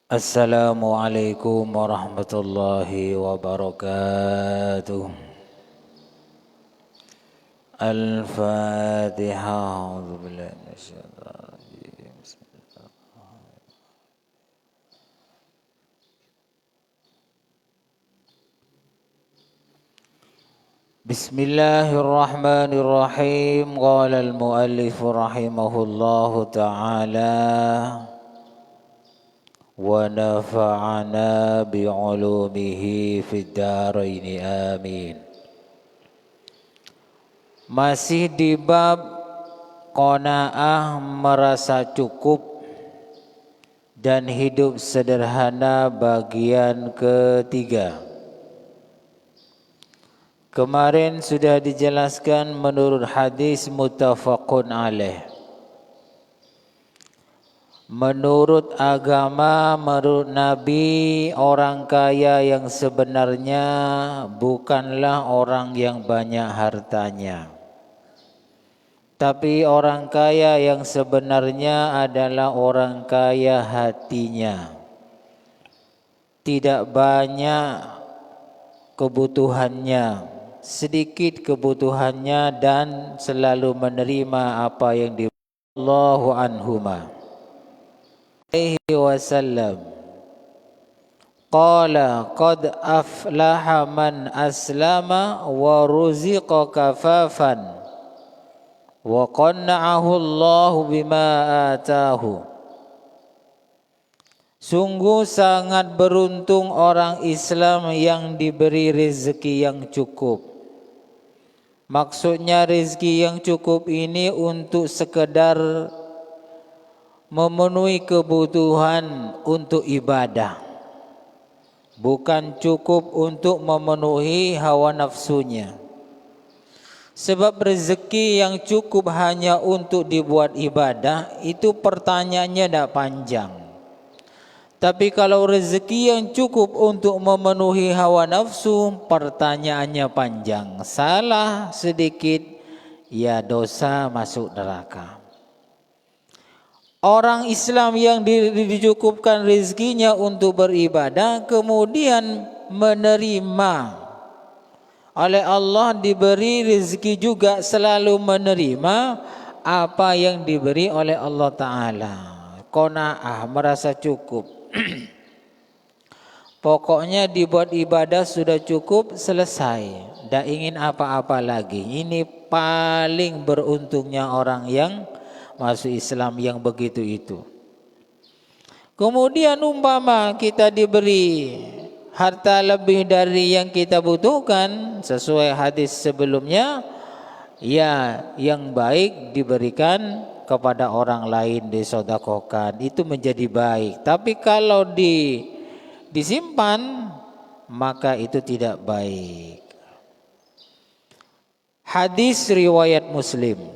Assalamualaikum warahmatullahi wabarakatuh. Al-Fatihah. A'udzubillahi minasyaitonir rajim. Bismillahirrahmanirrahim. Qala al-muallif rahimahullahu ta'ala wa nafa'ana bi'ulumihi fid dharain amin. Masih di bab qanaah, merasa cukup dan hidup sederhana, bagian ketiga. Kemarin sudah dijelaskan menurut hadis muttafaqun alaih. Menurut agama, menurut Nabi, orang kaya yang sebenarnya bukanlah orang yang banyak hartanya, tapi orang kaya yang sebenarnya adalah orang kaya hatinya. Tidak banyak kebutuhannya, sedikit kebutuhannya, dan selalu menerima apa yang diberi Allahu anhuma alaihi wasallam. Qala qad aflaha man aslama wa ruziqa kafafan wa qanna'ahu Allahu bima atahu. Sungguh sangat beruntung orang Islam yang diberi rezeki yang cukup. Maksudnya rezeki yang cukup ini untuk sekedar memenuhi kebutuhan untuk ibadah, bukan cukup untuk memenuhi hawa nafsunya. Sebab rezeki yang cukup hanya untuk dibuat ibadah itu pertanyaannya tidak panjang. Tapi kalau rezeki yang cukup untuk memenuhi hawa nafsu, pertanyaannya panjang. Salah sedikit, ya dosa, masuk neraka. Orang Islam yang dicukupkan rezekinya untuk beribadah, kemudian menerima oleh Allah, diberi rezeki juga, selalu menerima apa yang diberi oleh Allah Ta'ala. Qanaah, merasa cukup. Pokoknya dibuat ibadah sudah cukup, selesai. Tidak ingin apa-apa lagi. Ini paling beruntungnya orang yang masuk Islam, yang begitu itu. Kemudian umpama kita diberi harta lebih dari yang kita butuhkan, sesuai hadis sebelumnya, ya yang baik diberikan kepada orang lain, disedekahkan, itu menjadi baik. Tapi kalau disimpan, maka itu tidak baik. Hadis riwayat Muslim.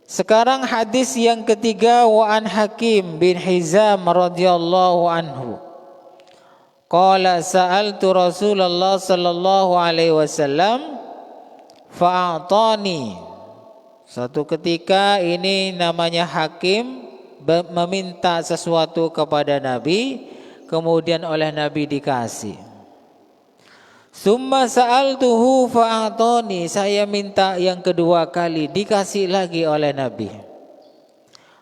Sekarang hadis yang ketiga, wa an Hakim bin Hizam radhiyallahu anhu. Qala sa'altu Rasulullah sallallahu alaihi wasallam fa'atani. Suatu ketika ini namanya Hakim meminta sesuatu kepada Nabi, kemudian oleh Nabi dikasih. Summa sa'altuhu fa'atani, saya minta yang kedua kali, dikasih lagi oleh Nabi.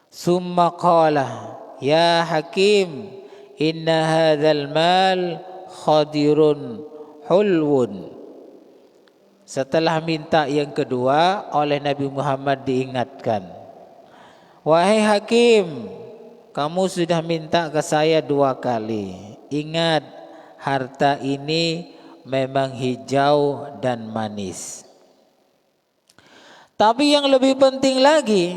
Summa qala ya Hakim inna hadzal mal khadirun hulwun. Setelah minta yang kedua, oleh Nabi Muhammad diingatkan, wahai Hakim, kamu sudah minta ke saya dua kali. Ingat, harta ini memang hijau dan manis. Tapi yang lebih penting lagi,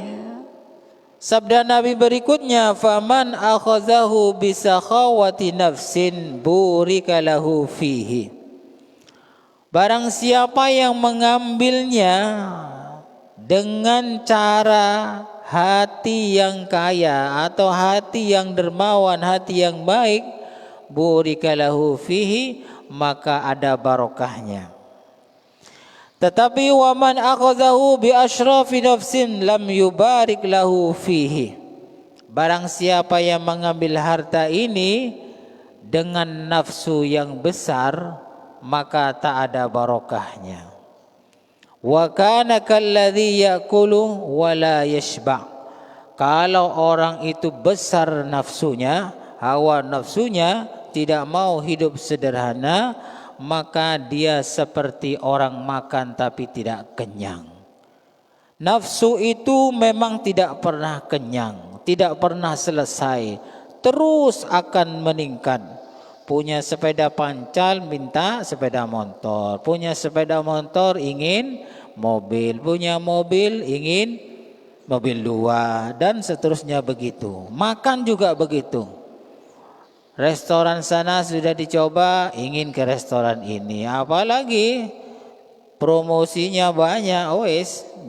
sabda Nabi berikutnya, faman akhazahu bisakhawati nafsin burika lahu fihi. Barang siapa yang mengambilnya dengan cara hati yang kaya atau hati yang dermawan, hati yang baik, burika lahu fihi, maka ada barokahnya. Tetapi waman akhadhahu bi asyrafi nafsin lam yubarik lahu fihi. barang siapa yang mengambil harta ini dengan nafsu yang besar, maka tak ada barokahnya. Wa kana kalladzi ya'kulu wa la yashba'. Kalau orang itu besar nafsunya, hawa nafsunya, tidak mau hidup sederhana, maka dia seperti orang makan tapi tidak kenyang. Nafsu itu memang tidak pernah kenyang, tidak pernah selesai, terus akan meningkat. Punya sepeda pancal minta sepeda motor, punya sepeda motor ingin mobil, punya mobil ingin mobil 2, dan seterusnya begitu. Makan juga begitu. Restoran sana sudah dicoba, ingin ke restoran ini. Apalagi promosinya banyak,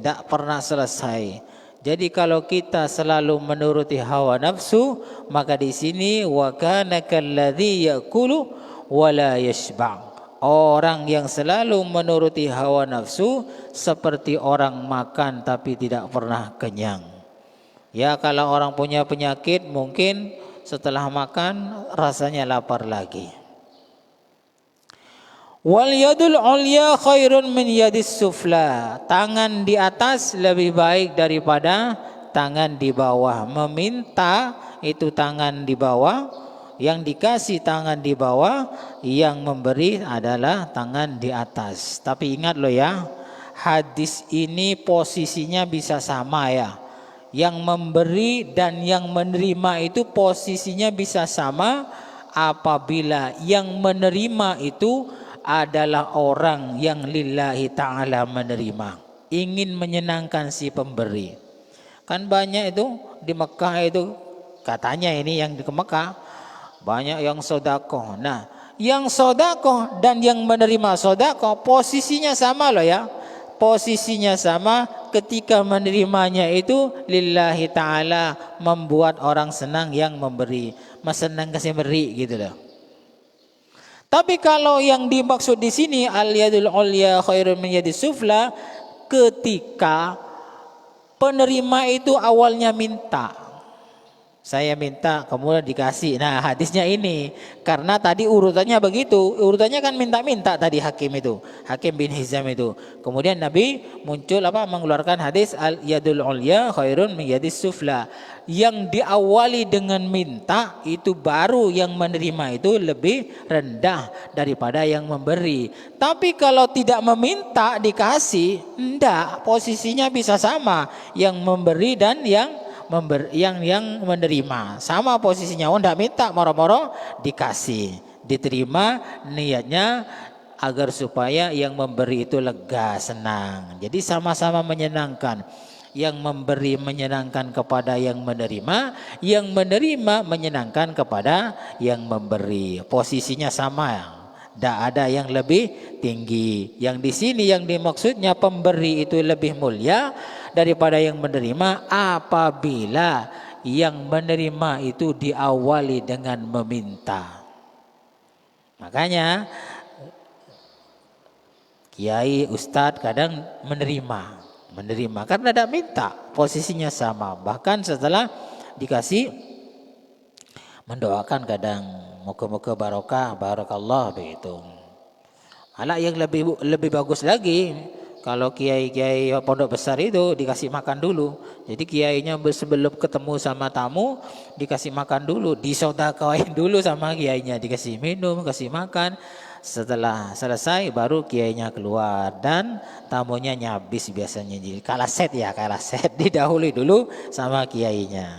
tidak pernah selesai. Jadi kalau kita selalu menuruti hawa nafsu, maka di sini wa kana kalladzi ya'kulu wa la yashba'. Orang yang selalu menuruti hawa nafsu seperti orang makan tapi tidak pernah kenyang. Ya, kalau orang punya penyakit mungkin setelah makan rasanya lapar lagi. Wal yadul ulya khairun min yadis sufla. Tangan di atas lebih baik daripada tangan di bawah. Meminta itu tangan di bawah, yang dikasih tangan di bawah, yang memberi adalah tangan di atas. Tapi ingat loh ya, hadis ini posisinya bisa sama ya. Yang memberi dan yang menerima itu posisinya bisa sama apabila yang menerima itu adalah orang yang lillahi ta'ala menerima, ingin menyenangkan si pemberi. Kan banyak itu di Mekah itu, katanya ini yang di Mekah banyak yang sodakoh. Nah, yang sodakoh dan yang menerima sodakoh posisinya sama loh ya. Posisinya sama, ketika menerimanya itu lillahi ta'ala, membuat orang senang yang memberi. Mas senang kasih beri gitu loh. Tapi kalau yang dimaksud di sini al yadul ulya khairun min yadis sufla, ketika penerima itu awalnya minta, saya minta kemudian dikasih. Nah, hadisnya ini karena tadi urutannya begitu, urutannya kan minta-minta tadi Hakim itu, Hakim bin Hizam itu. Kemudian Nabi muncul mengeluarkan hadis al yadul ulya khairun min yadis sufla. Yang diawali dengan minta itu baru yang menerima itu lebih rendah daripada yang memberi. Tapi kalau tidak meminta dikasih, enggak, posisinya bisa sama, yang memberi dan yang menerima sama posisinya. Enggak minta moro-moro dikasih, diterima, niatnya agar supaya yang memberi itu lega, senang. Jadi sama-sama menyenangkan. Yang memberi menyenangkan kepada yang menerima menyenangkan kepada yang memberi. Posisinya sama, tidak ada yang lebih tinggi. Yang di sini yang dimaksudnya pemberi itu lebih mulia daripada yang menerima apabila yang menerima itu diawali dengan meminta. Makanya kiai, ustadz kadang menerima karena tidak minta, posisinya sama. Bahkan setelah dikasih mendoakan kadang moga-moga barokah, barakallah begitu. Malah yang lebih bagus lagi kalau kiai-kiai pondok besar itu dikasih makan dulu. Jadi kiainya sebelum ketemu sama tamu dikasih makan dulu, disodakawain dulu sama kiainya, dikasih minum, kasih makan. Setelah selesai baru kiainya keluar dan tamunya nyabis biasanya. Jadi kalah set didahului dulu sama kiainya.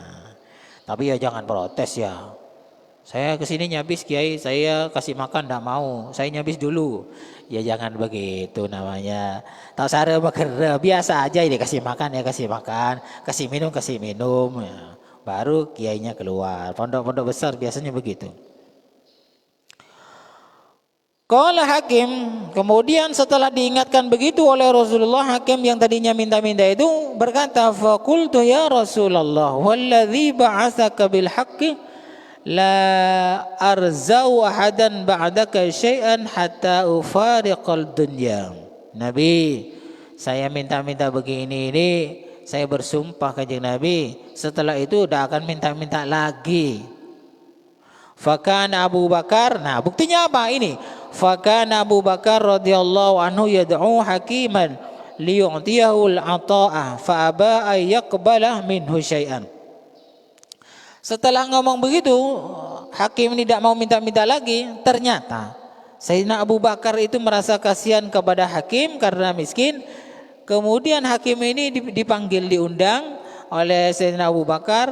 Tapi ya jangan protes ya. Saya kesini nyabis kiai, saya kasih makan tidak mau, saya nyabis dulu. Ya jangan begitu namanya. Tak sare bekerja biasa aja, ini kasih makan ya kasih makan, kasih minum ya. Baru kiainya keluar. Pondok-pondok besar biasanya begitu. Qala Hakim, kemudian setelah diingatkan begitu oleh Rasulullah, Hakim yang tadinya minta-minta itu berkata, faqultu ya Rasulullah walladzi ba'atsaka bil haqqi la arzau ahadan ba'daka syai'an hatta ufariqal dunya. Nabi, saya minta-minta begini ini saya bersumpah kanjeng Nabi, setelah itu tidak akan minta-minta lagi. Fakana Abu Bakar, nah buktinya apa ini? Fakana Abu Bakar radhiyallahu anhu yad'u hakiman liyu'tiyahu al-'ata'ah fa aba ay yaqbalah minhu syai'an. Setelah ngomong begitu, hakim ini tidak mau minta-minta lagi. Ternyata Sayyidina Abu Bakar itu merasa kasihan kepada hakim karena miskin. Kemudian hakim ini dipanggil, diundang oleh Sayyidina Abu Bakar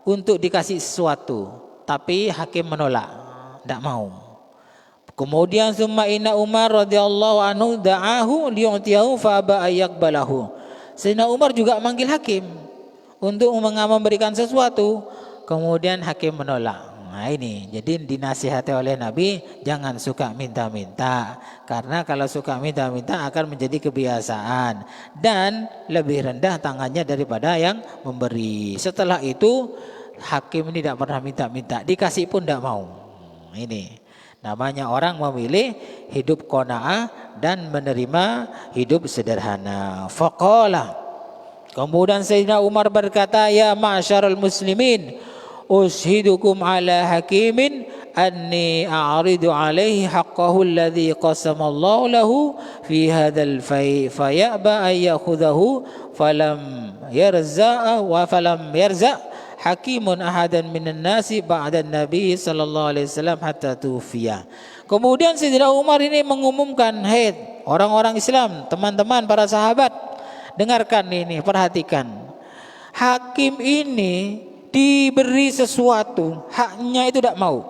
untuk dikasih sesuatu, tapi hakim menolak, tidak mau. Kemudian summa inna Umar radhiyallahu anhu da'ahu liyu'tiyahu fa aba ayyaqbalahu. Sayyidina Umar juga manggil hakim untuk memberikan sesuatu, kemudian hakim menolak. Nah ini, jadi dinasihati oleh Nabi, jangan suka minta-minta, karena kalau suka minta-minta akan menjadi kebiasaan dan lebih rendah tangannya daripada yang memberi. Setelah itu hakim ini tidak pernah minta-minta, dikasih pun tidak mau. Ini namanya orang memilih hidup qanaah dan menerima hidup sederhana. Faqala, kemudian Sayyidina Umar berkata, ya ma'syarul muslimin, ushidukum ala hakimin anni a'ridu alaihi haqqahu alladhi qasamallahu lahu fi hadzal fai fayaba ay ya'khudhahu falam yarza'a wa falam yarza' hakimun ahadan minan nasi ba'da nabi sallallahu alaihi wasallam hatta tufiya. Kemudian Sayyidina Umar ini mengumumkan, hei orang-orang Islam, teman-teman para sahabat, dengarkan ini, perhatikan. Hakim ini diberi sesuatu, haknya itu tidak mau.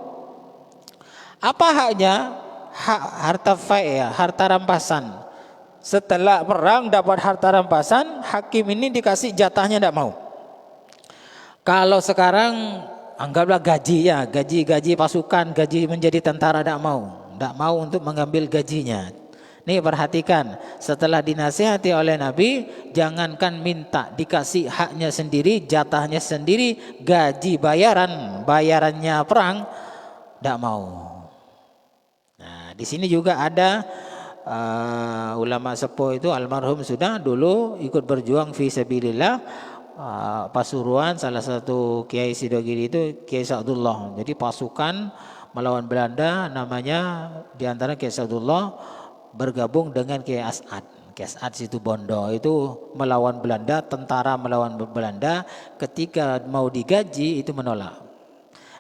Apa haknya? Hak harta fai, ya, harta rampasan. Setelah perang dapat harta rampasan, hakim ini dikasih jatahnya tidak mau. Kalau sekarang anggaplah gaji, ya, gaji pasukan, gaji menjadi tentara, tidak mau untuk mengambil gajinya. Nih perhatikan, setelah dinasihati oleh Nabi, jangankan minta, dikasih haknya sendiri, jatahnya sendiri, gaji bayarannya perang, tidak mau. Nah di sini juga ada ulama sepuh itu almarhum sudah dulu ikut berjuang fi sabilillah, Pasuruan, salah satu Kiai Sidogiri itu Kiai Sa'dullah. Jadi pasukan melawan Belanda, namanya diantara Kiai Sa'dullah bergabung dengan Kiai As'ad. Kiai As'ad Situbondo itu melawan Belanda, tentara melawan Belanda. Ketika mau digaji itu menolak.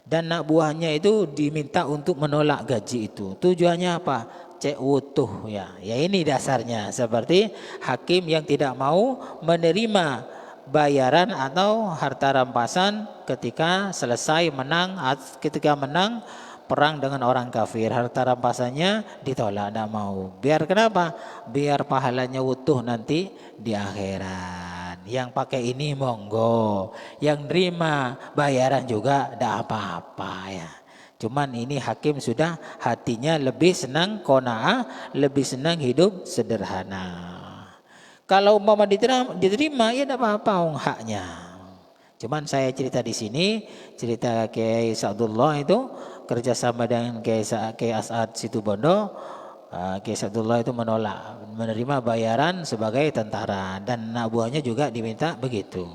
Dan anak buahnya itu diminta untuk menolak gaji itu. Tujuannya apa? Cek wutuh, ya. Ya ini dasarnya. Seperti hakim yang tidak mau menerima bayaran atau harta rampasan ketika selesai menang, ketika menang perang dengan orang kafir, harta rampasannya ditolak, tidak mau. Biar kenapa? Biar pahalanya utuh nanti di akhirat. Yang pakai ini monggo, yang nerima bayaran juga tidak apa-apa, ya. Cuman ini hakim sudah hatinya lebih senang qanaah, lebih senang hidup sederhana. Kalau umpama diterima ya tidak apa-apa, haknya. Cuman saya cerita di sini, cerita Kiai Sa'dullah itu kerjasama dengan Kiai As'ad Situbondo. Kiai Sa'dullah itu menolak menerima bayaran sebagai tentara, dan anak buahnya juga diminta begitu.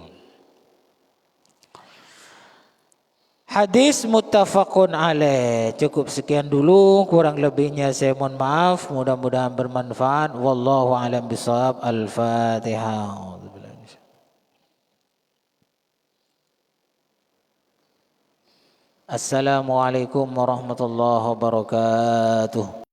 Hadis muttafaqun alaih. Cukup sekian dulu, kurang lebihnya saya mohon maaf, mudah-mudahan bermanfaat. Wallahu a'lam bishawab. Al-Fatihah. Assalamualaikum warahmatullahi wabarakatuh.